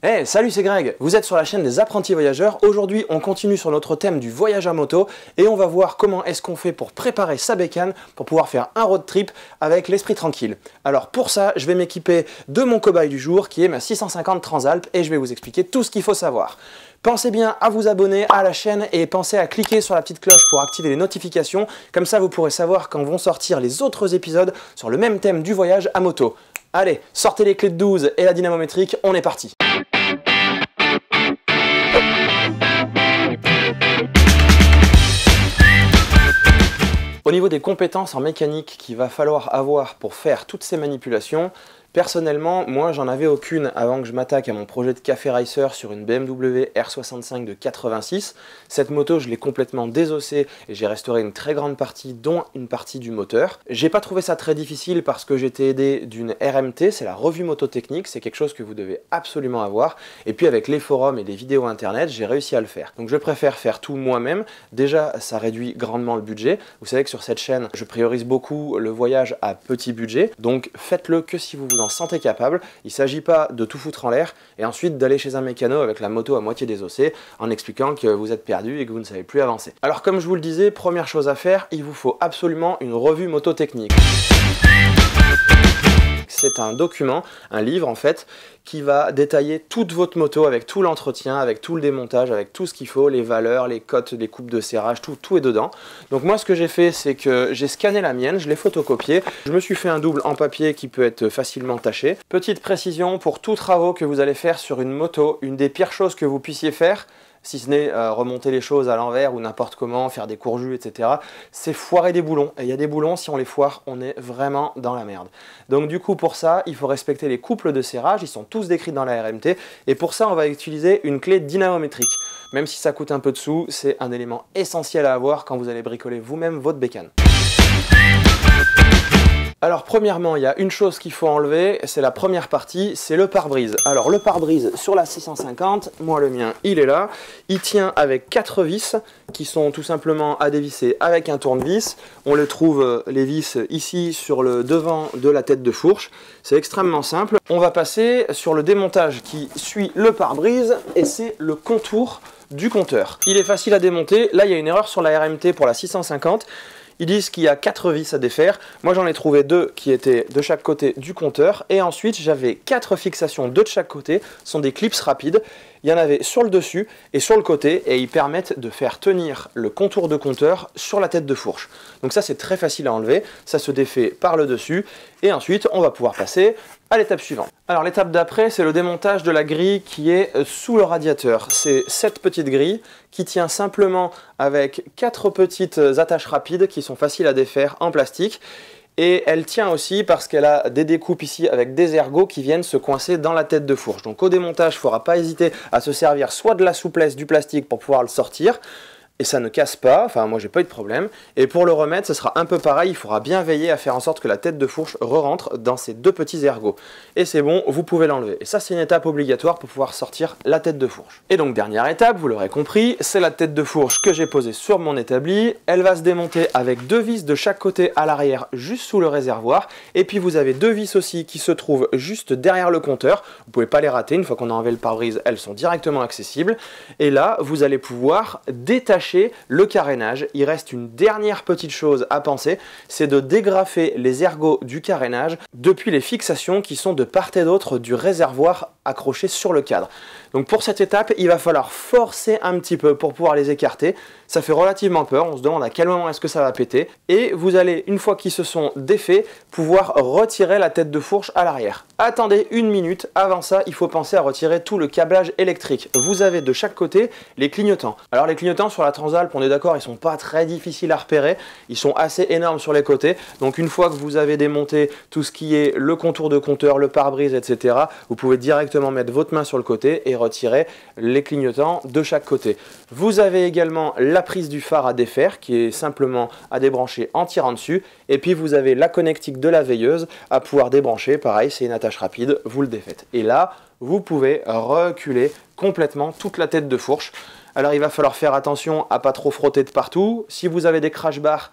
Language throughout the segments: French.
Hey, salut, c'est Greg, vous êtes sur la chaîne des apprentis voyageurs. Aujourd'hui, on continue sur notre thème du voyage à moto et on va voir comment est-ce qu'on fait pour préparer sa bécane pour pouvoir faire un road trip avec l'esprit tranquille. Alors pour ça, je vais m'équiper de mon cobaye du jour qui est ma 650 Transalp et je vais vous expliquer tout ce qu'il faut savoir. Pensez bien à vous abonner à la chaîne et pensez à cliquer sur la petite cloche pour activer les notifications. Comme ça, vous pourrez savoir quand vont sortir les autres épisodes sur le même thème du voyage à moto. Allez, sortez les clés de 12 et la dynamométrique, on est parti. Au niveau des compétences en mécanique qu'il va falloir avoir pour faire toutes ces manipulations, personnellement, moi j'en avais aucune avant que je m'attaque à mon projet de café racer sur une BMW R65 de 86. Cette moto, je l'ai complètement désossée et j'ai restauré une très grande partie, dont une partie du moteur. J'ai pas trouvé ça très difficile parce que j'étais aidé d'une RMT, c'est la revue moto technique, c'est quelque chose que vous devez absolument avoir. Et puis avec les forums et les vidéos internet, j'ai réussi à le faire. Donc je préfère faire tout moi-même. Déjà, ça réduit grandement le budget. Vous savez que sur cette chaîne, je priorise beaucoup le voyage à petit budget. Donc faites-le que si vous vous en sentez capable. Il ne s'agit pas de tout foutre en l'air et ensuite d'aller chez un mécano avec la moto à moitié désossée en expliquant que vous êtes perdu et que vous ne savez plus avancer. Alors comme je vous le disais, première chose à faire, il vous faut absolument une revue moto technique. C'est un document, un livre en fait, qui va détailler toute votre moto avec tout l'entretien, avec tout le démontage, avec tout ce qu'il faut, les valeurs, les cotes, les coupes de serrage, tout est dedans. Donc moi ce que j'ai fait, c'est que j'ai scanné la mienne, je l'ai photocopiée, je me suis fait un double en papier qui peut être facilement taché. Petite précision, pour tous travaux que vous allez faire sur une moto, une des pires choses que vous puissiez faire, si ce n'est remonter les choses à l'envers ou n'importe comment, faire des courjus, etc. c'est foirer des boulons. Et il y a des boulons, si on les foire, on est vraiment dans la merde. Donc du coup, pour ça, il faut respecter les couples de serrage. Ils sont tous décrits dans la RMT. Et pour ça, on va utiliser une clé dynamométrique. Même si ça coûte un peu de sous, c'est un élément essentiel à avoir quand vous allez bricoler vous-même votre bécane. Alors premièrement, il y a une chose qu'il faut enlever, c'est la première partie, c'est le pare-brise. Alors le pare-brise sur la 650, moi le mien il est là, il tient avec 4 vis qui sont tout simplement à dévisser avec un tournevis. On les trouve les vis ici sur le devant de la tête de fourche, c'est extrêmement simple. On va passer sur le démontage qui suit le pare-brise et c'est le contour du compteur. Il est facile à démonter, là il y a une erreur sur la RMT pour la 650. Ils disent qu'il y a 4 vis à défaire. Moi, j'en ai trouvé 2 qui étaient de chaque côté du compteur. Et ensuite, j'avais 4 fixations, 2 de chaque côté. Ce sont des clips rapides. Il y en avait sur le dessus et sur le côté. Et ils permettent de faire tenir le contour de compteur sur la tête de fourche. Donc ça, c'est très facile à enlever. Ça se défait par le dessus. Et ensuite, on va pouvoir passer à l'étape suivante. Alors l'étape d'après, c'est le démontage de la grille qui est sous le radiateur. C'est cette petite grille qui tient simplement avec 4 petites attaches rapides qui sont faciles à défaire en plastique. Et elle tient aussi parce qu'elle a des découpes ici avec des ergots qui viennent se coincer dans la tête de fourche. Donc au démontage, il ne faudra pas hésiter à se servir soit de la souplesse du plastique pour pouvoir le sortir, et ça ne casse pas, enfin moi j'ai pas eu de problème. Et pour le remettre, ce sera un peu pareil, il faudra bien veiller à faire en sorte que la tête de fourche re-rentre dans ces 2 petits ergots. Et c'est bon, vous pouvez l'enlever. Et ça c'est une étape obligatoire pour pouvoir sortir la tête de fourche. Et donc dernière étape, vous l'aurez compris, c'est la tête de fourche que j'ai posée sur mon établi. Elle va se démonter avec 2 vis de chaque côté à l'arrière, juste sous le réservoir. Et puis vous avez 2 vis aussi qui se trouvent juste derrière le compteur. Vous pouvez pas les rater, une fois qu'on a enlevé le pare-brise, elles sont directement accessibles. Et là, vous allez pouvoir détacher le carénage. Il reste une dernière petite chose à penser, c'est de dégrafer les ergots du carénage depuis les fixations qui sont de part et d'autre du réservoir accroché sur le cadre. Donc pour cette étape, il va falloir forcer un petit peu pour pouvoir les écarter. Ça fait relativement peur, on se demande à quel moment est-ce que ça va péter. Et vous allez, une fois qu'ils se sont défaits, pouvoir retirer la tête de fourche à l'arrière. Attendez 1 minute, avant ça, il faut penser à retirer tout le câblage électrique. Vous avez de chaque côté les clignotants. Alors les clignotants sur la Transalp, on est d'accord, ils sont pas très difficiles à repérer. Ils sont assez énormes sur les côtés. Donc une fois que vous avez démonté tout ce qui est le contour de compteur, le pare-brise, etc., vous pouvez directement mettre votre main sur le côté et retirer les clignotants de chaque côté. Vous avez également la prise du phare à défaire qui est simplement à débrancher en tirant dessus. Et puis vous avez la connectique de la veilleuse à pouvoir débrancher. Pareil, c'est une attache rapide, vous le défaites. Et là, vous pouvez reculer complètement toute la tête de fourche. Alors il va falloir faire attention à pas trop frotter de partout. Si vous avez des crash bars,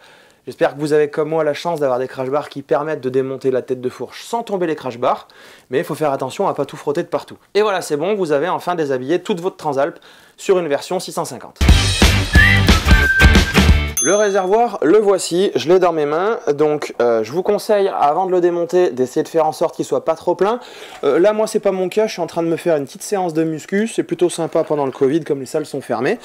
J'espère que vous avez comme moi la chance d'avoir des crash bars qui permettent de démonter la tête de fourche sans tomber les crash bars, mais il faut faire attention à ne pas tout frotter de partout. Et voilà, c'est bon, vous avez enfin déshabillé toute votre Transalp sur une version 650. Le réservoir, le voici, je l'ai dans mes mains, donc je vous conseille, avant de le démonter, d'essayer de faire en sorte qu'il soit pas trop plein. Là, moi, c'est pas mon cas, je suis en train de me faire une petite séance de muscu, c'est plutôt sympa pendant le Covid, comme les salles sont fermées.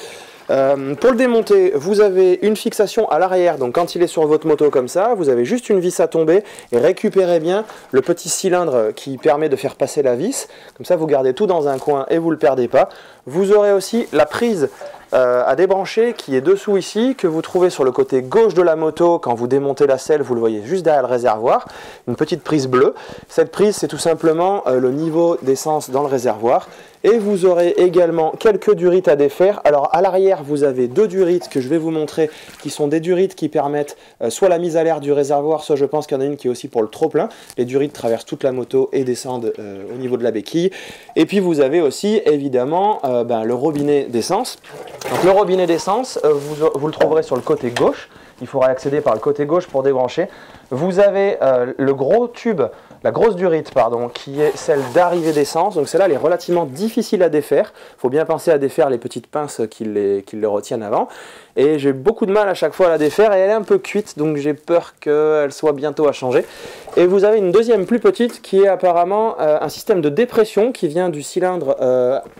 Pour le démonter, vous avez une fixation à l'arrière, donc quand il est sur votre moto comme ça, vous avez juste une vis à tomber et récupérez bien le petit cylindre qui permet de faire passer la vis. Comme ça, vous gardez tout dans un coin et vous ne le perdez pas. Vous aurez aussi la prise à débrancher qui est dessous ici, que vous trouvez sur le côté gauche de la moto. Quand vous démontez la selle, vous le voyez juste derrière le réservoir, une petite prise bleue. Cette prise, c'est tout simplement le niveau d'essence dans le réservoir. Et vous aurez également quelques durites à défaire. Alors à l'arrière, vous avez deux durites que je vais vous montrer, qui sont des durites qui permettent soit la mise à l'air du réservoir, soit je pense qu'il y en a une qui est aussi pour le trop-plein. Les durites traversent toute la moto et descendent au niveau de la béquille. Et puis vous avez aussi évidemment le robinet d'essence. Donc le robinet d'essence, vous le trouverez sur le côté gauche. Il faudra accéder par le côté gauche pour débrancher. Vous avez le gros tube, la grosse durite, pardon, qui est celle d'arrivée d'essence. Donc celle-là, elle est relativement difficile à défaire. Il faut bien penser à défaire les petites pinces qui le retiennent avant. Et j'ai beaucoup de mal à chaque fois à la défaire et elle est un peu cuite, donc j'ai peur qu'elle soit bientôt à changer. Et vous avez une deuxième plus petite qui est apparemment un système de dépression qui vient du cylindre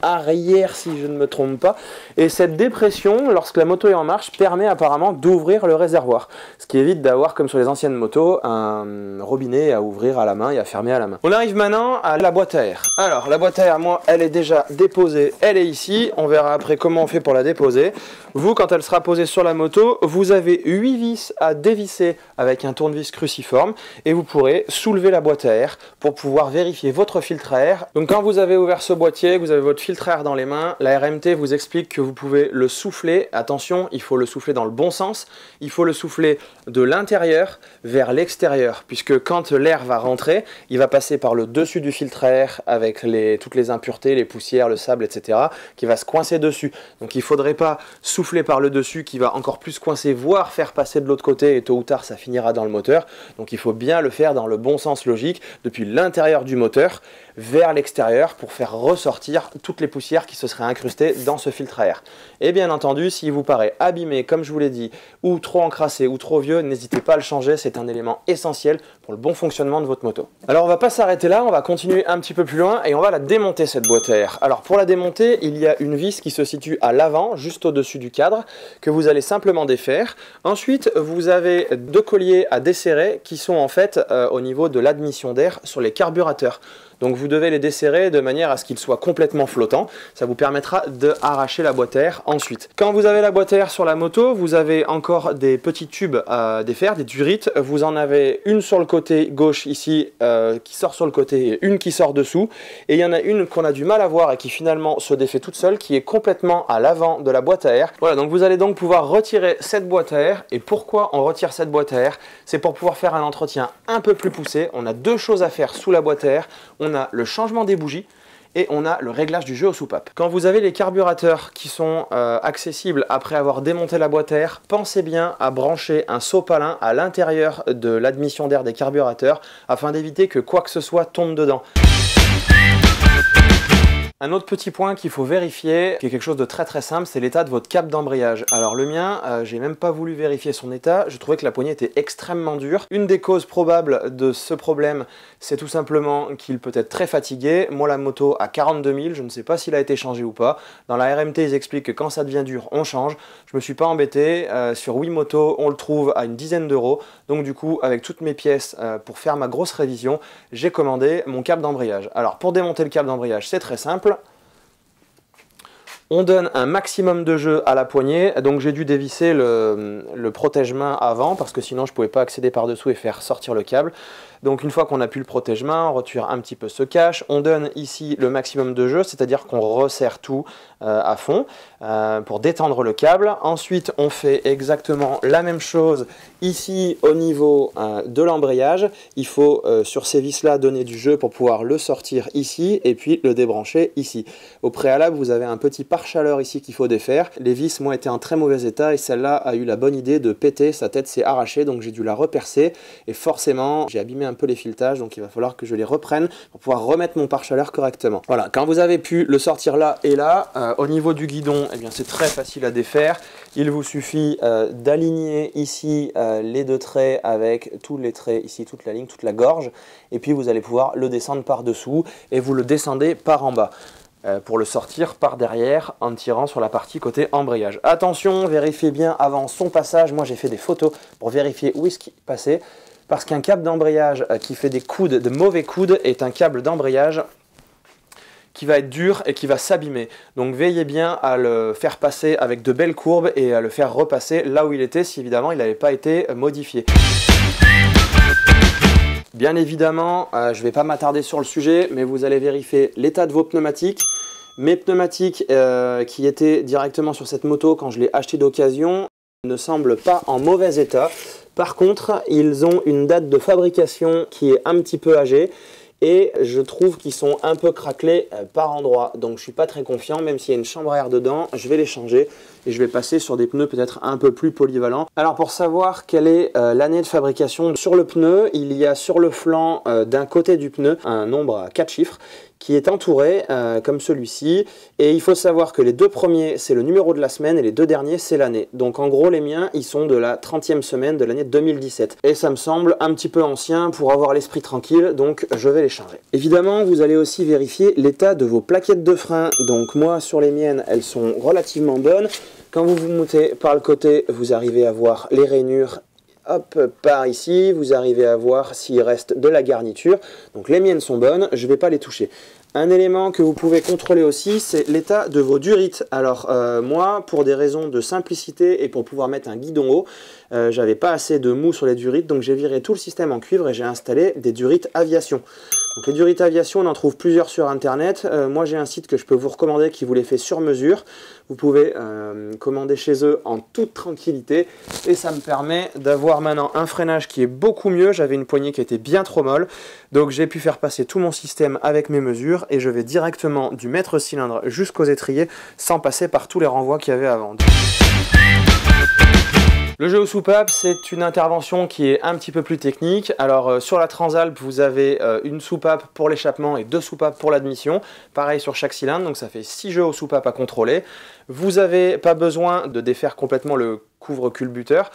arrière, si je ne me trompe pas. Et cette dépression, lorsque la moto est en marche, permet apparemment d'ouvrir le réservoir. Ce qui évite d'avoir, comme sur les anciennes motos, un robinet à ouvrir à la main et à fermer à la main. On arrive maintenant à la boîte à air. Alors, la boîte à air, moi, elle est déjà déposée, elle est ici. On verra après comment on fait pour la déposer. Vous, quand elle sera posée sur la moto, vous avez 8 vis à dévisser avec un tournevis cruciforme et vous pourrez soulever la boîte à air pour pouvoir vérifier votre filtre à air. Donc quand vous avez ouvert ce boîtier, vous avez votre filtre à air dans les mains, la RMT vous explique que vous pouvez le souffler. Attention, il faut le souffler dans le bon sens. Il faut le souffler de l'intérieur vers l'extérieur, puisque quand l'air va rentrer, il va passer par le dessus du filtre à air avec toutes les impuretés, les poussières, le sable, etc., qui va se coincer dessus. Donc il ne faudrait pas souffler par le dessus qui va encore plus coincer, voire faire passer de l'autre côté, et tôt ou tard ça finira dans le moteur. Donc il faut bien le faire dans le bon sens logique, depuis l'intérieur du moteur vers l'extérieur pour faire ressortir toutes les poussières qui se seraient incrustées dans ce filtre à air. Et bien entendu, s'il vous paraît abîmé, comme je vous l'ai dit, ou trop encrassé ou trop vieux, n'hésitez pas à le changer, c'est un élément essentiel pour le bon fonctionnement de votre moto. Alors on va pas s'arrêter là, on va continuer un petit peu plus loin et on va la démonter, cette boîte à air. Alors pour la démonter, il y a une vis qui se situe à l'avant, juste au-dessus du cadre, que vous allez simplement défaire. Ensuite, vous avez deux colliers à desserrer qui sont en fait au niveau de l'admission d'air sur les carburateurs. Donc vous devez les desserrer de manière à ce qu'ils soient complètement flottants. Ça vous permettra d'arracher la boîte à air ensuite. Quand vous avez la boîte à air sur la moto, vous avez encore des petits tubes à défaire, des durites. Vous en avez une sur le côté gauche ici qui sort sur le côté et une qui sort dessous. Et il y en a une qu'on a du mal à voir et qui finalement se défait toute seule, qui est complètement à l'avant de la boîte à air. Voilà, donc vous allez donc pouvoir retirer cette boîte à air. Et pourquoi on retire cette boîte à air? C'est pour pouvoir faire un entretien un peu plus poussé. On a deux choses à faire sous la boîte à air. On a le changement des bougies et on a le réglage du jeu aux soupapes. Quand vous avez les carburateurs qui sont accessibles après avoir démonté la boîte à air, pensez bien à brancher un sopalin à l'intérieur de l'admission d'air des carburateurs afin d'éviter que quoi que ce soit tombe dedans. Un autre petit point qu'il faut vérifier, qui est quelque chose de très simple, c'est l'état de votre câble d'embrayage. Alors le mien, j'ai même pas voulu vérifier son état, je trouvais que la poignée était extrêmement dure. Une des causes probables de ce problème, c'est tout simplement qu'il peut être très fatigué. Moi la moto a 42 000, je ne sais pas s'il a été changé ou pas. Dans la RMT, ils expliquent que quand ça devient dur, on change. Je me suis pas embêté, sur Wimoto, on le trouve à une dizaine d'euros. Donc du coup, avec toutes mes pièces pour faire ma grosse révision, j'ai commandé mon câble d'embrayage. Alors pour démonter le câble d'embrayage, c'est très simple. On donne un maximum de jeu à la poignée, donc j'ai dû dévisser le protège-main avant parce que sinon je ne pouvais pas accéder par dessous et faire sortir le câble. Donc une fois qu'on a pu le protège-main, on retire un petit peu ce cache, on donne ici le maximum de jeu, c'est-à-dire qu'on resserre tout à fond pour détendre le câble. Ensuite on fait exactement la même chose ici au niveau de l'embrayage. Il faut sur ces vis là donner du jeu pour pouvoir le sortir ici et puis le débrancher ici. Au préalable vous avez un petit pare-chaleur ici qu'il faut défaire. Les vis m'ont été en très mauvais état et celle-là a eu la bonne idée de péter, sa tête s'est arrachée, donc j'ai dû la repercer et forcément j'ai abîmé un peu les filetages, donc il va falloir que je les reprenne pour pouvoir remettre mon pare-chaleur correctement. Voilà, quand vous avez pu le sortir là et là, au niveau du guidon, eh bien c'est très facile à défaire. Il vous suffit d'aligner ici les deux traits avec tous les traits ici, toute la ligne, toute la gorge, et puis vous allez pouvoir le descendre par dessous et vous le descendez par en bas. Pour le sortir par derrière en tirant sur la partie côté embrayage. Attention, vérifiez bien avant son passage. Moi j'ai fait des photos pour vérifier où est-ce qu'il passait, parce qu'un câble d'embrayage qui fait des coudes, de mauvais coudes, est un câble d'embrayage qui va être dur et qui va s'abîmer. Donc veillez bien à le faire passer avec de belles courbes et à le faire repasser là où il était si évidemment il n'avait pas été modifié. Bien évidemment, je ne vais pas m'attarder sur le sujet, mais vous allez vérifier l'état de vos pneumatiques. Mes pneumatiques qui étaient directement sur cette moto quand je l'ai acheté d'occasion ne semblent pas en mauvais état. Par contre, ils ont une date de fabrication qui est un petit peu âgée et je trouve qu'ils sont un peu craquelés par endroits. Donc je ne suis pas très confiant, même s'il y a une chambre à air dedans, je vais les changer et je vais passer sur des pneus peut-être un peu plus polyvalents. Alors pour savoir quelle est l'année de fabrication sur le pneu, il y a sur le flanc d'un côté du pneu un nombre à 4 chiffres qui est entouré comme celui-ci, et il faut savoir que les deux premiers c'est le numéro de la semaine et les deux derniers c'est l'année. Donc en gros les miens ils sont de la 30e semaine de l'année 2017 et ça me semble un petit peu ancien pour avoir l'esprit tranquille, donc je vais les changer. Évidemment vous allez aussi vérifier l'état de vos plaquettes de frein. Donc moi sur les miennes elles sont relativement bonnes. Quand vous vous montez par le côté vous arrivez à voir les rainures. Hop, par ici, vous arrivez à voir s'il reste de la garniture. Donc les miennes sont bonnes, je ne vais pas les toucher. Un élément que vous pouvez contrôler aussi, c'est l'état de vos durites. Alors moi, pour des raisons de simplicité et pour pouvoir mettre un guidon haut, j'avais pas assez de mou sur les durites, donc j'ai viré tout le système en cuivre et j'ai installé des durites aviation. Donc les durites aviation, on en trouve plusieurs sur internet. Moi j'ai un site que je peux vous recommander qui vous les fait sur mesure. Vous pouvez commander chez eux en toute tranquillité et ça me permet d'avoir maintenant un freinage qui est beaucoup mieux. J'avais une poignée qui était bien trop molle, donc j'ai pu faire passer tout mon système avec mes mesures et je vais directement du maître cylindre jusqu'aux étriers sans passer par tous les renvois qu'il y avait avant. Le jeu aux soupapes, c'est une intervention qui est un petit peu plus technique. Alors sur la Transalp, vous avez une soupape pour l'échappement et 2 soupapes pour l'admission. Pareil sur chaque cylindre, donc ça fait 6 jeux aux soupapes à contrôler. Vous n'avez pas besoin de défaire complètement le couvre-culbuteur,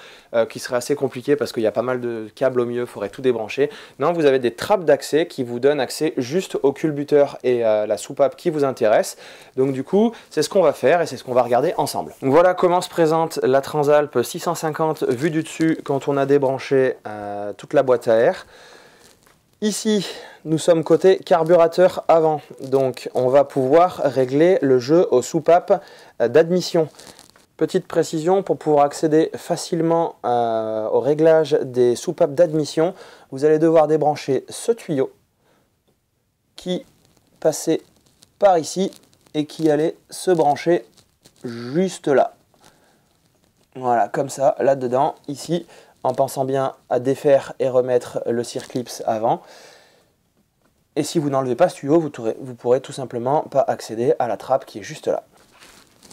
qui serait assez compliqué parce qu'il y a pas mal de câbles au milieu, il faudrait tout débrancher. Non, vous avez des trappes d'accès qui vous donnent accès juste au culbuteur et à la soupape qui vous intéresse. Donc du coup, c'est ce qu'on va faire et c'est ce qu'on va regarder ensemble. Donc, voilà comment se présente la Transalp 650 vue du dessus quand on a débranché toute la boîte à air. Ici, nous sommes côté carburateur avant, donc on va pouvoir régler le jeu aux soupapes d'admission. Petite précision, pour pouvoir accéder facilement au réglage des soupapes d'admission, vous allez devoir débrancher ce tuyau qui passait par ici et qui allait se brancher juste là. Voilà, comme ça, là-dedans, ici, en pensant bien à défaire et remettre le circlips avant. Et si vous n'enlevez pas ce tuyau, vous pourrez tout simplement pas accéder à la trappe qui est juste là.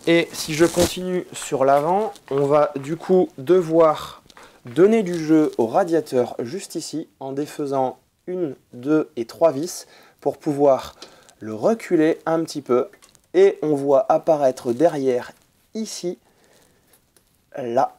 Et si je continue sur l'avant, on va du coup devoir donner du jeu au radiateur juste ici en défaisant 1, 2 et 3 vis pour pouvoir le reculer un petit peu. Et on voit apparaître derrière ici, là,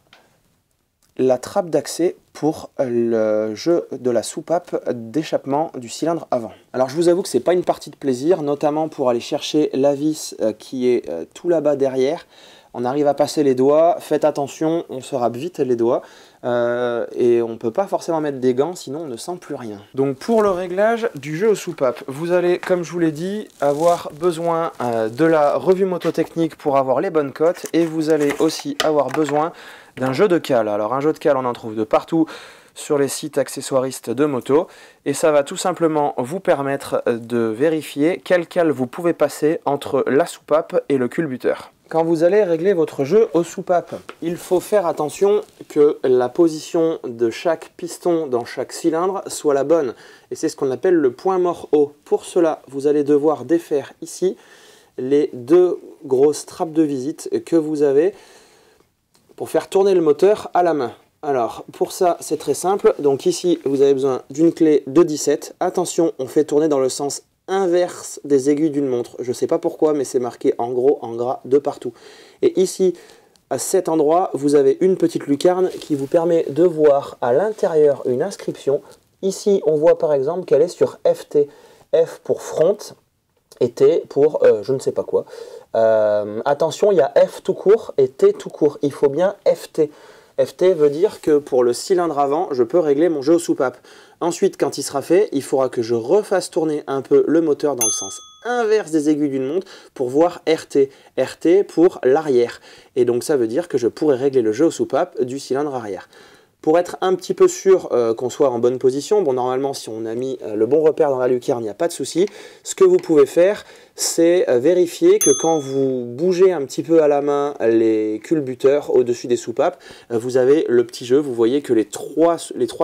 la trappe d'accès pour le jeu de la soupape d'échappement du cylindre avant. Alors je vous avoue que c'est pas une partie de plaisir, notamment pour aller chercher la vis qui est tout là-bas derrière. On arrive à passer les doigts, faites attention, on se râpe vite les doigts et on ne peut pas forcément mettre des gants, sinon on ne sent plus rien. Donc pour le réglage du jeu aux soupapes, vous allez, comme je vous l'ai dit, avoir besoin de la revue mototechnique pour avoir les bonnes cotes et vous allez aussi avoir besoin d'un jeu de cale. Alors un jeu de cale on en trouve de partout, sur les sites accessoiristes de moto et ça va tout simplement vous permettre de vérifier quelle cale vous pouvez passer entre la soupape et le culbuteur. Quand vous allez régler votre jeu aux soupapes, il faut faire attention que la position de chaque piston dans chaque cylindre soit la bonne. Et c'est ce qu'on appelle le point mort haut. Pour cela, vous allez devoir défaire ici les deux grosses trappes de visite que vous avez pour faire tourner le moteur à la main. Alors, pour ça, c'est très simple. Donc ici, vous avez besoin d'une clé de 17. Attention, on fait tourner dans le sens inverse des aiguilles d'une montre. Je ne sais pas pourquoi, mais c'est marqué en gros, en gras, de partout. Et ici, à cet endroit, vous avez une petite lucarne qui vous permet de voir à l'intérieur une inscription. Ici, on voit par exemple qu'elle est sur FT. F pour front et T pour je ne sais pas quoi. Attention, il y a F tout court et T tout court. Il faut bien FT. FT veut dire que pour le cylindre avant, je peux régler mon jeu aux soupapes. Ensuite, quand il sera fait, il faudra que je refasse tourner un peu le moteur dans le sens inverse des aiguilles d'une montre pour voir RT. RT pour l'arrière. Et donc ça veut dire que je pourrai régler le jeu aux soupapes du cylindre arrière. Pour être un petit peu sûr qu'on soit en bonne position, bon normalement si on a mis le bon repère dans la lucarne, il n'y a pas de souci. Ce que vous pouvez faire, c'est vérifier que quand vous bougez un petit peu à la main les culbuteurs au-dessus des soupapes, vous avez le petit jeu, vous voyez que les trois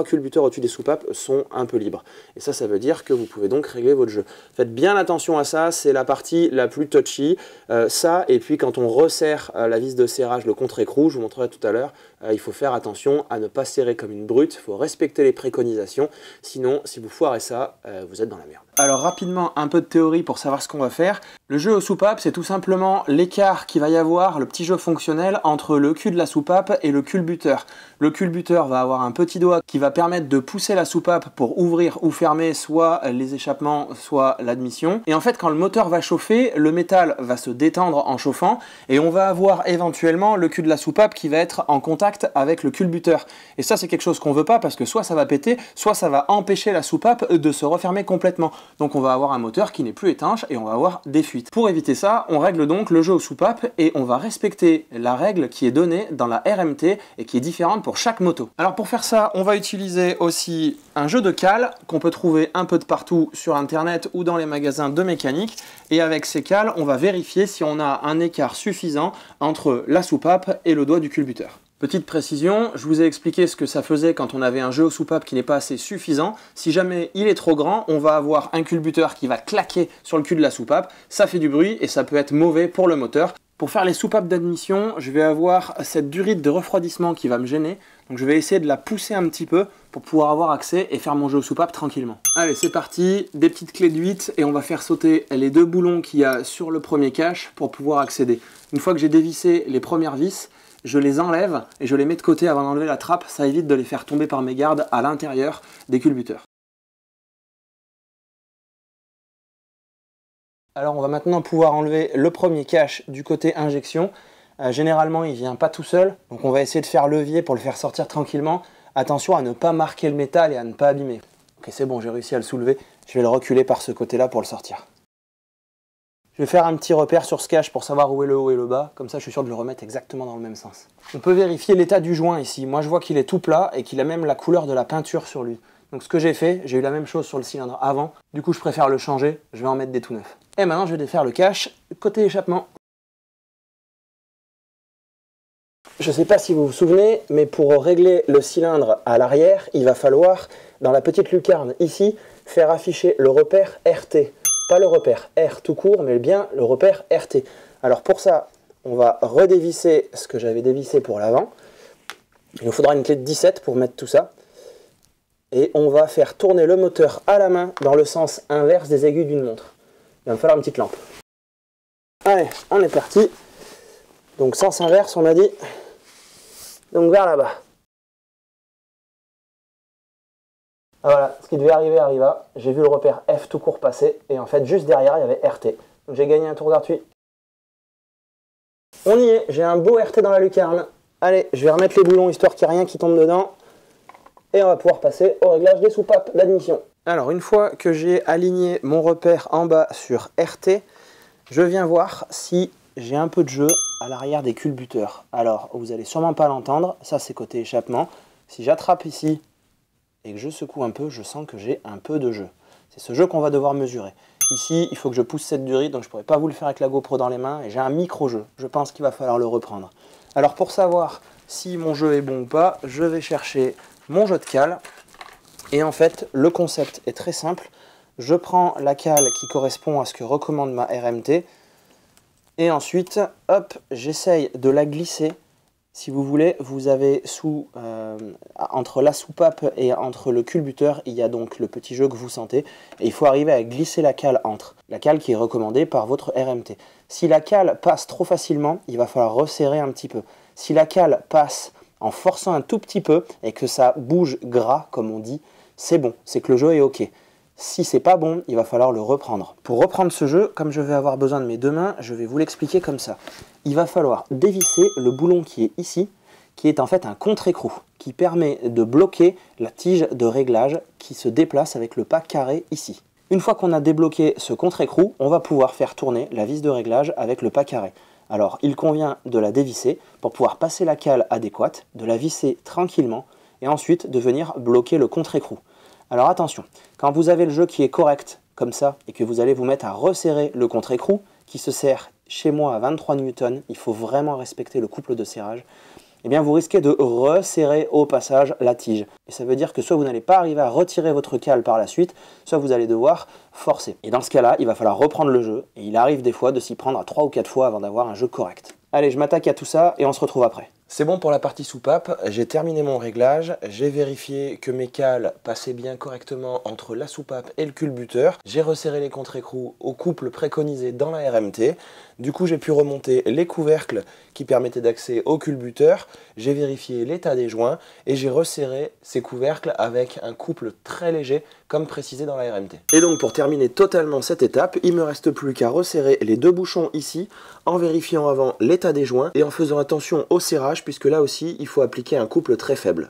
culbuteurs au-dessus des soupapes sont un peu libres. Et ça veut dire que vous pouvez donc régler votre jeu. Faites bien attention à ça, c'est la partie la plus touchy. Ça, et puis quand on resserre la vis de serrage, le contre-écrou, je vous montrerai tout à l'heure, il faut faire attention à ne pas serrer comme une brute, il faut respecter les préconisations, sinon si vous foirez ça, vous êtes dans la merde. Alors rapidement, un peu de théorie pour savoir ce qu'on va faire. Le jeu aux soupapes, c'est tout simplement l'écart qu'il va y avoir, le petit jeu fonctionnel, entre le cul de la soupape et le culbuteur. Le culbuteur va avoir un petit doigt qui va permettre de pousser la soupape pour ouvrir ou fermer soit les échappements, soit l'admission. Et en fait, quand le moteur va chauffer, le métal va se détendre en chauffant et on va avoir éventuellement le cul de la soupape qui va être en contact avec le culbuteur. Et ça, c'est quelque chose qu'on veut pas parce que soit ça va péter, soit ça va empêcher la soupape de se refermer complètement. Donc on va avoir un moteur qui n'est plus étanche et on va avoir des fuites. Pour éviter ça, on règle donc le jeu aux soupapes et on va respecter la règle qui est donnée dans la RMT et qui est différente pour chaque moto. Alors pour faire ça, on va utiliser aussi un jeu de cales qu'on peut trouver un peu de partout sur internet ou dans les magasins de mécanique. Et avec ces cales, on va vérifier si on a un écart suffisant entre la soupape et le doigt du culbuteur. Petite précision, je vous ai expliqué ce que ça faisait quand on avait un jeu aux soupapes qui n'est pas assez suffisant. Si jamais il est trop grand, on va avoir un culbuteur qui va claquer sur le cul de la soupape. Ça fait du bruit et ça peut être mauvais pour le moteur. Pour faire les soupapes d'admission, je vais avoir cette durite de refroidissement qui va me gêner. Donc je vais essayer de la pousser un petit peu pour pouvoir avoir accès et faire mon jeu aux soupapes tranquillement. Allez, c'est parti, des petites clés de 8 et on va faire sauter les deux boulons qu'il y a sur le premier cache pour pouvoir accéder. Une fois que j'ai dévissé les premières vis, je les enlève et je les mets de côté avant d'enlever la trappe, ça évite de les faire tomber par mégarde à l'intérieur des culbuteurs. Alors on va maintenant pouvoir enlever le premier cache du côté injection. Généralement il ne vient pas tout seul, donc on va essayer de faire levier pour le faire sortir tranquillement. Attention à ne pas marquer le métal et à ne pas abîmer. Ok, c'est bon, j'ai réussi à le soulever, je vais le reculer par ce côté-là pour le sortir. Je vais faire un petit repère sur ce cache pour savoir où est le haut et le bas, comme ça je suis sûr de le remettre exactement dans le même sens. On peut vérifier l'état du joint ici, moi je vois qu'il est tout plat et qu'il a même la couleur de la peinture sur lui. Donc ce que j'ai fait, j'ai eu la même chose sur le cylindre avant, du coup je préfère le changer, je vais en mettre des tout neufs. Et maintenant je vais défaire le cache côté échappement. Je ne sais pas si vous vous souvenez, mais pour régler le cylindre à l'arrière, il va falloir, dans la petite lucarne ici, faire afficher le repère RT. Pas le repère R tout court, mais bien le repère RT. Alors pour ça, on va redévisser ce que j'avais dévissé pour l'avant. Il nous faudra une clé de 17 pour mettre tout ça. Et on va faire tourner le moteur à la main dans le sens inverse des aiguilles d'une montre. Il va me falloir une petite lampe. Allez, on est parti. Donc sens inverse, on a dit. Donc vers là-bas. Ah, voilà, ce qui devait arriver arriva. J'ai vu le repère F tout court passer. Et en fait, juste derrière, il y avait RT. Donc j'ai gagné un tour gratuit. On y est, j'ai un beau RT dans la lucarne. Allez, je vais remettre les boulons histoire qu'il n'y ait rien qui tombe dedans. Et on va pouvoir passer au réglage des soupapes d'admission. Alors, une fois que j'ai aligné mon repère en bas sur RT, je viens voir si j'ai un peu de jeu à l'arrière des culbuteurs. Alors, vous allez sûrement pas l'entendre. Ça, c'est côté échappement. Si j'attrape ici et que je secoue un peu, je sens que j'ai un peu de jeu. C'est ce jeu qu'on va devoir mesurer. Ici, il faut que je pousse cette durite, donc je ne pourrais pas vous le faire avec la GoPro dans les mains, et j'ai un micro-jeu. Je pense qu'il va falloir le reprendre. Alors pour savoir si mon jeu est bon ou pas, je vais chercher mon jeu de cale. Et en fait, le concept est très simple. Je prends la cale qui correspond à ce que recommande ma RMT. Et ensuite, hop, j'essaye de la glisser. Si vous voulez, vous avez entre la soupape et entre le culbuteur, il y a donc le petit jeu que vous sentez. Et il faut arriver à glisser la cale entre. La cale qui est recommandée par votre RMT. Si la cale passe trop facilement, il va falloir resserrer un petit peu. Si la cale passe en forçant un tout petit peu et que ça bouge gras, comme on dit, c'est bon, c'est que le jeu est OK. Si c'est pas bon, il va falloir le reprendre. Pour reprendre ce jeu, comme je vais avoir besoin de mes deux mains, je vais vous l'expliquer comme ça. Il va falloir dévisser le boulon qui est ici, qui est en fait un contre-écrou, qui permet de bloquer la tige de réglage qui se déplace avec le pas carré ici. Une fois qu'on a débloqué ce contre-écrou, on va pouvoir faire tourner la vis de réglage avec le pas carré. Alors, il convient de la dévisser pour pouvoir passer la cale adéquate, de la visser tranquillement et ensuite de venir bloquer le contre-écrou. Alors attention, quand vous avez le jeu qui est correct, comme ça, et que vous allez vous mettre à resserrer le contre-écrou, qui se serre chez moi à 23 Newton, il faut vraiment respecter le couple de serrage, eh bien vous risquez de resserrer au passage la tige. Et ça veut dire que soit vous n'allez pas arriver à retirer votre cale par la suite, soit vous allez devoir forcer. Et dans ce cas-là, il va falloir reprendre le jeu, et il arrive des fois de s'y prendre à 3 ou 4 fois avant d'avoir un jeu correct. Allez, je m'attaque à tout ça, et on se retrouve après. C'est bon pour la partie soupape, j'ai terminé mon réglage, j'ai vérifié que mes cales passaient bien correctement entre la soupape et le culbuteur, j'ai resserré les contre-écrous au couple préconisé dans la RMT, du coup j'ai pu remonter les couvercles qui permettaient d'accès au culbuteur, j'ai vérifié l'état des joints et j'ai resserré ces couvercles avec un couple très léger comme précisé dans la RMT. Et donc pour terminer totalement cette étape, il ne me reste plus qu'à resserrer les deux bouchons ici en vérifiant avant l'état des joints et en faisant attention au serrage puisque là aussi il faut appliquer un couple très faible.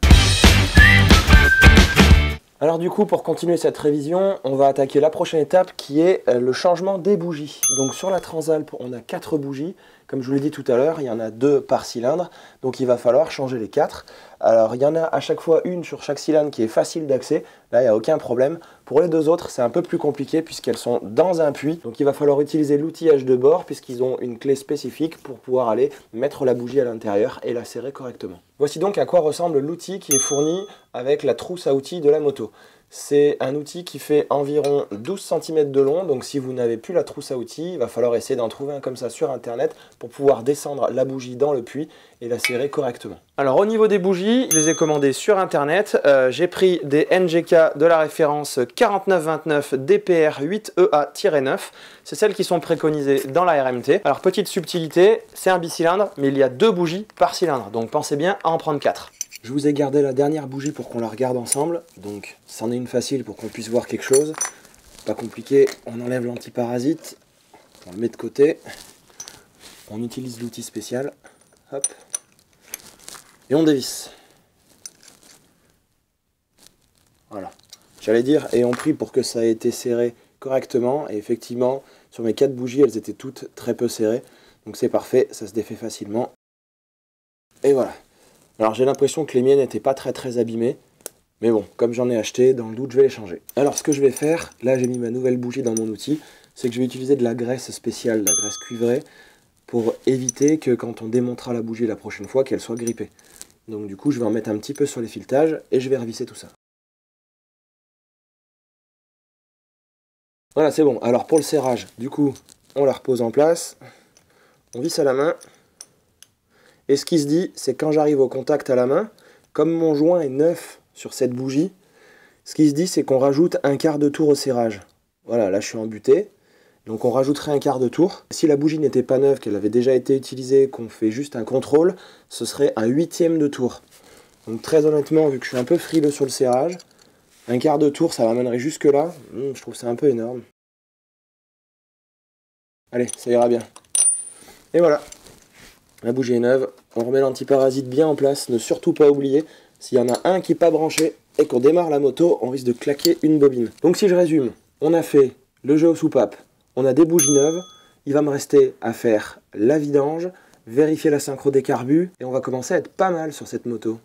Alors du coup, pour continuer cette révision, on va attaquer la prochaine étape qui est le changement des bougies. Donc sur la Transalp, on a 4 bougies. Comme je vous l'ai dit tout à l'heure, il y en a 2 par cylindre, donc il va falloir changer les 4. Alors il y en a à chaque fois une sur chaque cylindre qui est facile d'accès, là il n'y a aucun problème. Pour les deux autres, c'est un peu plus compliqué puisqu'elles sont dans un puits, donc il va falloir utiliser l'outillage de bord puisqu'ils ont une clé spécifique pour pouvoir aller mettre la bougie à l'intérieur et la serrer correctement. Voici donc à quoi ressemble l'outil qui est fourni avec la trousse à outils de la moto. C'est un outil qui fait environ 12 cm de long, donc si vous n'avez plus la trousse à outils, il va falloir essayer d'en trouver un comme ça sur internet pour pouvoir descendre la bougie dans le puits et la serrer correctement. Alors au niveau des bougies, je les ai commandées sur internet, j'ai pris des NGK de la référence 4929 DPR 8EA-9, c'est celles qui sont préconisées dans la RMT. Alors petite subtilité, c'est un bicylindre, mais il y a 2 bougies par cylindre, donc pensez bien à en prendre 4. Je vous ai gardé la dernière bougie pour qu'on la regarde ensemble, donc c'en est une facile pour qu'on puisse voir quelque chose. Pas compliqué, on enlève l'antiparasite, on le met de côté, on utilise l'outil spécial, hop, et on dévisse. Voilà, j'allais dire, et on prie pour que ça ait été serré correctement, et effectivement, sur mes 4 bougies, elles étaient toutes très peu serrées, donc c'est parfait, ça se défait facilement. Et voilà. Alors j'ai l'impression que les miennes n'étaient pas très abîmées, mais bon, comme j'en ai acheté, dans le doute je vais les changer. Alors ce que je vais faire, là j'ai mis ma nouvelle bougie dans mon outil, c'est que je vais utiliser de la graisse spéciale, de la graisse cuivrée, pour éviter que quand on démontera la bougie la prochaine fois, qu'elle soit grippée. Donc du coup je vais en mettre un petit peu sur les filetages et je vais revisser tout ça. Voilà, c'est bon. Alors pour le serrage, du coup, on la repose en place, on visse à la main. Et ce qui se dit, c'est quand j'arrive au contact à la main, comme mon joint est neuf sur cette bougie, ce qui se dit, c'est qu'on rajoute un quart de tour au serrage. Voilà, là je suis embuté, donc on rajouterait un quart de tour. Si la bougie n'était pas neuve, qu'elle avait déjà été utilisée, qu'on fait juste un contrôle, ce serait un 1/8 de tour. Donc très honnêtement, vu que je suis un peu frileux sur le serrage, un quart de tour, ça m'amènerait jusque là. Je trouve ça un peu énorme. Allez, ça ira bien. Et voilà. La bougie est neuve, on remet l'antiparasite bien en place, ne surtout pas oublier, s'il y en a un qui n'est pas branché et qu'on démarre la moto, on risque de claquer une bobine. Donc si je résume, on a fait le jeu aux soupapes, on a des bougies neuves, il va me rester à faire la vidange, vérifier la synchro des carbus, et on va commencer à être pas mal sur cette moto.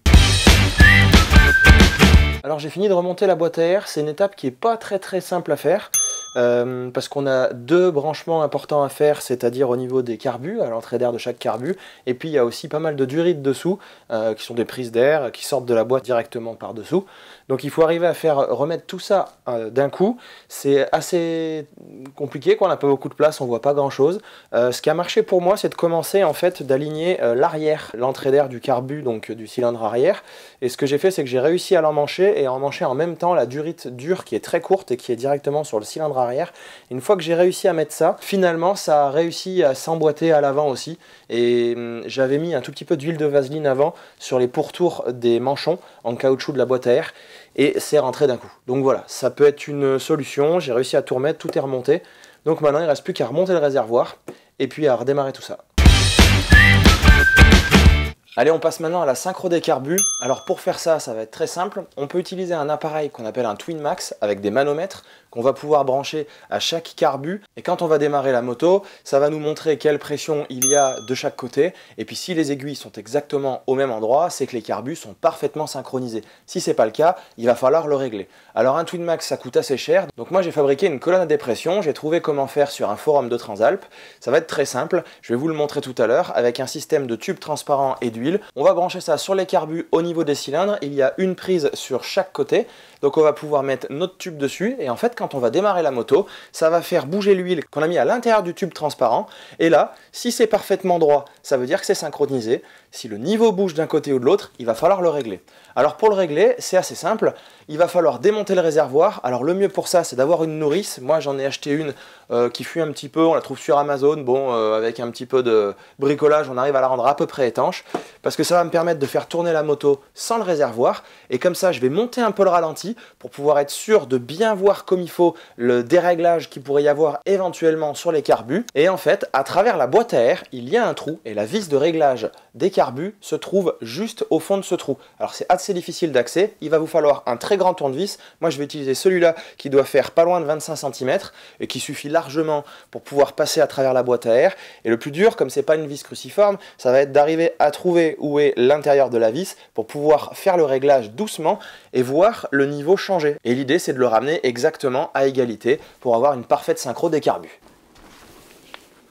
Alors j'ai fini de remonter la boîte à air, c'est une étape qui n'est pas très simple à faire. Parce qu'on a deux branchements importants à faire, c'est-à-dire au niveau des carbus, à l'entrée d'air de chaque carbu, et puis il y a aussi pas mal de durites dessous, qui sont des prises d'air, qui sortent de la boîte directement par dessous. Donc il faut arriver à faire remettre tout ça d'un coup. C'est assez compliqué, quoi. On n'a pas beaucoup de place, on voit pas grand-chose. Ce qui a marché pour moi, c'est de commencer en fait d'aligner l'arrière, l'entrée d'air du carbu, donc du cylindre arrière. Et ce que j'ai fait, c'est que j'ai réussi à l'emmancher et à emmancher en même temps la durite dure qui est très courte et qui est directement sur le cylindre arrière. Une fois que j'ai réussi à mettre ça, finalement ça a réussi à s'emboîter à l'avant aussi. Et j'avais mis un tout petit peu d'huile de vaseline avant sur les pourtours des manchons en caoutchouc de la boîte à air. Et c'est rentré d'un coup. Donc voilà, ça peut être une solution. J'ai réussi à tout remettre, tout est remonté. Donc maintenant, il ne reste plus qu'à remonter le réservoir et puis à redémarrer tout ça. Allez, on passe maintenant à la synchro des carbus. Alors pour faire ça, ça va être très simple. On peut utiliser un appareil qu'on appelle un Twin Max avec des manomètres qu'on va pouvoir brancher à chaque carbu. Et quand on va démarrer la moto, ça va nous montrer quelle pression il y a de chaque côté. Et puis si les aiguilles sont exactement au même endroit, c'est que les carbus sont parfaitement synchronisés. Si ce n'est pas le cas, il va falloir le régler. Alors un Twin Max, ça coûte assez cher. Donc moi j'ai fabriqué une colonne à dépression. J'ai trouvé comment faire sur un forum de Transalp. Ça va être très simple. Je vais vous le montrer tout à l'heure avec un système de tubes transparents et d'huile. On va brancher ça sur les carbus au niveau des cylindres. Il y a une prise sur chaque côté. Donc on va pouvoir mettre notre tube dessus et en fait quand on va démarrer la moto, ça va faire bouger l'huile qu'on a mis à l'intérieur du tube transparent. Et là, si c'est parfaitement droit, ça veut dire que c'est synchronisé. Si le niveau bouge d'un côté ou de l'autre, il va falloir le régler. Alors pour le régler, c'est assez simple. Il va falloir démonter le réservoir. Alors le mieux pour ça, c'est d'avoir une nourrice. Moi j'en ai acheté une qui fuit un petit peu, on la trouve sur Amazon. Bon, avec un petit peu de bricolage, on arrive à la rendre à peu près étanche. Parce que ça va me permettre de faire tourner la moto sans le réservoir. Et comme ça, je vais monter un peu le ralenti pour pouvoir être sûr de bien voir comme il faut le déréglage qu'il pourrait y avoir éventuellement sur les carbus. Et en fait, à travers la boîte à air, il y a un trou et la vis de réglage des carbus se trouve juste au fond de ce trou. Alors c'est assez difficile d'accès, il va vous falloir un très grand tournevis. Moi je vais utiliser celui-là qui doit faire pas loin de 25 cm et qui suffit largement pour pouvoir passer à travers la boîte à air. Et le plus dur, comme c'est pas une vis cruciforme, ça va être d'arriver à trouver où est l'intérieur de la vis pour pouvoir faire le réglage doucement et voir le niveau changer. Et l'idée c'est de le ramener exactement à égalité pour avoir une parfaite synchro des carbus.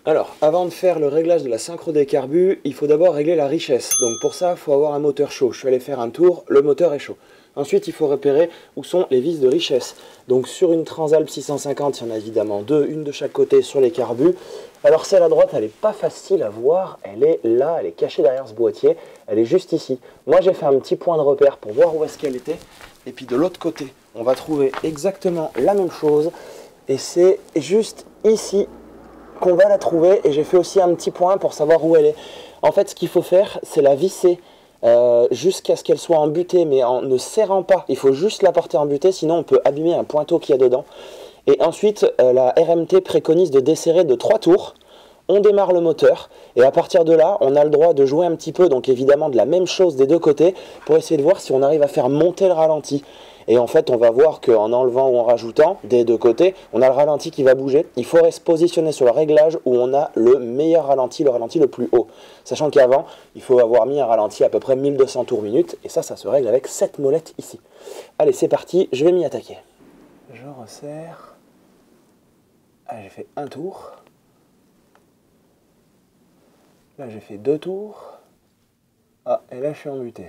Alors, avant de faire le réglage de la synchro des carbus, il faut d'abord régler la richesse. Donc pour ça, il faut avoir un moteur chaud. Je suis allé faire un tour, le moteur est chaud. Ensuite, il faut repérer où sont les vis de richesse. Donc sur une Transalp 650, il y en a évidemment deux, une de chaque côté sur les carbus. Alors celle à droite, elle n'est pas facile à voir, elle est là, elle est cachée derrière ce boîtier, elle est juste ici. Moi j'ai fait un petit point de repère pour voir où est-ce qu'elle était. Et puis de l'autre côté, on va trouver exactement la même chose. Et c'est juste ici qu'on va la trouver, et j'ai fait aussi un petit point pour savoir où elle est. En fait, ce qu'il faut faire, c'est la visser jusqu'à ce qu'elle soit embutée, mais en ne serrant pas. Il faut juste la porter embutée, sinon on peut abîmer un pointeau qu'il y a dedans. Et ensuite, la RMT préconise de desserrer de 3 tours. On démarre le moteur, et à partir de là, on a le droit de jouer un petit peu, donc évidemment de la même chose des deux côtés, pour essayer de voir si on arrive à faire monter le ralenti. Et en fait, on va voir qu'en enlevant ou en rajoutant des deux côtés, on a le ralenti qui va bouger. Il faut se positionner sur le réglage où on a le meilleur ralenti, le ralenti le plus haut. Sachant qu'avant, il faut avoir mis un ralenti à peu près 1200 tours minute. Et ça se règle avec cette molette ici. Allez, c'est parti, je vais m'y attaquer. Je resserre. Allez, j'ai fait un tour. Là, j'ai fait 2 tours. Ah, et là, je suis embuté.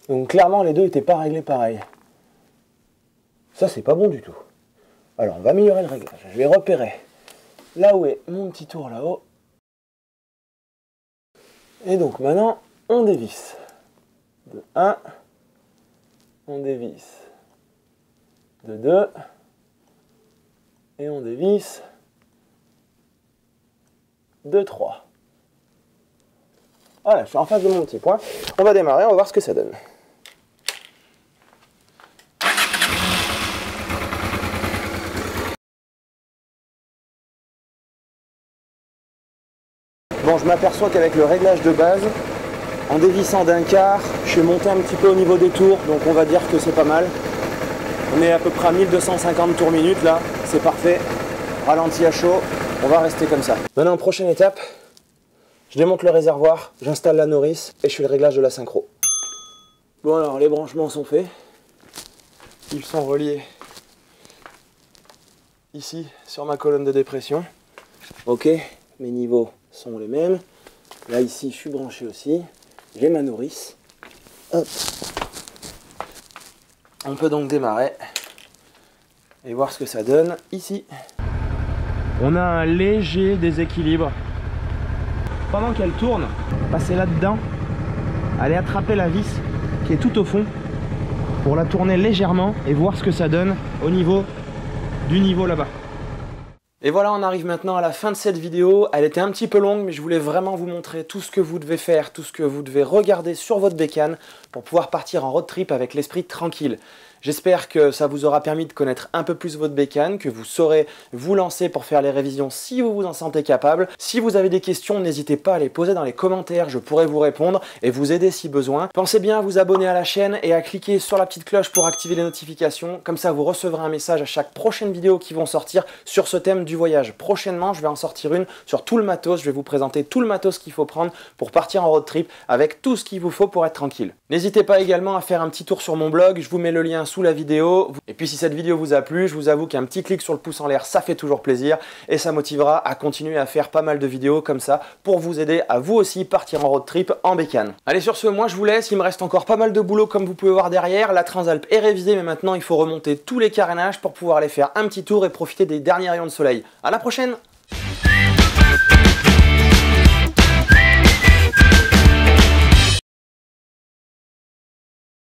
Donc clairement les deux n'étaient pas réglés pareil. Ça c'est pas bon du tout. Alors on va améliorer le réglage. Je vais repérer là où est mon petit tour là-haut. Et donc maintenant on dévisse. De 1, on dévisse. De 2, et on dévisse. De 3. Voilà, je suis en face de mon petit point. On va démarrer, on va voir ce que ça donne. Bon, je m'aperçois qu'avec le réglage de base, en dévissant d'un quart, je suis monté un petit peu au niveau des tours, donc on va dire que c'est pas mal. On est à peu près à 1250 tours minute là, c'est parfait. Ralenti à chaud, on va rester comme ça. Maintenant, prochaine étape, je démonte le réservoir, j'installe la nourrice et je fais le réglage de la synchro. Bon alors les branchements sont faits. Ils sont reliés ici sur ma colonne de dépression. Ok, mes niveaux sont les mêmes. Là ici je suis branché aussi. J'ai ma nourrice. Hop. On peut donc démarrer et voir ce que ça donne ici. On a un léger déséquilibre. Pendant qu'elle tourne, passez là-dedans, allez attraper la vis qui est tout au fond pour la tourner légèrement et voir ce que ça donne au niveau du niveau là-bas. Et voilà, on arrive maintenant à la fin de cette vidéo. Elle était un petit peu longue, mais je voulais vraiment vous montrer tout ce que vous devez faire, tout ce que vous devez regarder sur votre bécane pour pouvoir partir en road trip avec l'esprit tranquille. J'espère que ça vous aura permis de connaître un peu plus votre bécane, que vous saurez vous lancer pour faire les révisions si vous vous en sentez capable. Si vous avez des questions, n'hésitez pas à les poser dans les commentaires, je pourrai vous répondre et vous aider si besoin. Pensez bien à vous abonner à la chaîne et à cliquer sur la petite cloche pour activer les notifications. Comme ça, vous recevrez un message à chaque prochaine vidéo qui vont sortir sur ce thème du voyage. Prochainement, je vais en sortir une sur tout le matos. Je vais vous présenter tout le matos qu'il faut prendre pour partir en road trip avec tout ce qu'il vous faut pour être tranquille. N'hésitez pas également à faire un petit tour sur mon blog, je vous mets le lien sous la vidéo. Et puis si cette vidéo vous a plu, je vous avoue qu'un petit clic sur le pouce en l'air, ça fait toujours plaisir et ça motivera à continuer à faire pas mal de vidéos comme ça pour vous aider à vous aussi partir en road trip en bécane. Allez, sur ce, moi je vous laisse, il me reste encore pas mal de boulot comme vous pouvez voir derrière. La Transalp est révisée, mais maintenant il faut remonter tous les carénages pour pouvoir aller faire un petit tour et profiter des derniers rayons de soleil. À la prochaine!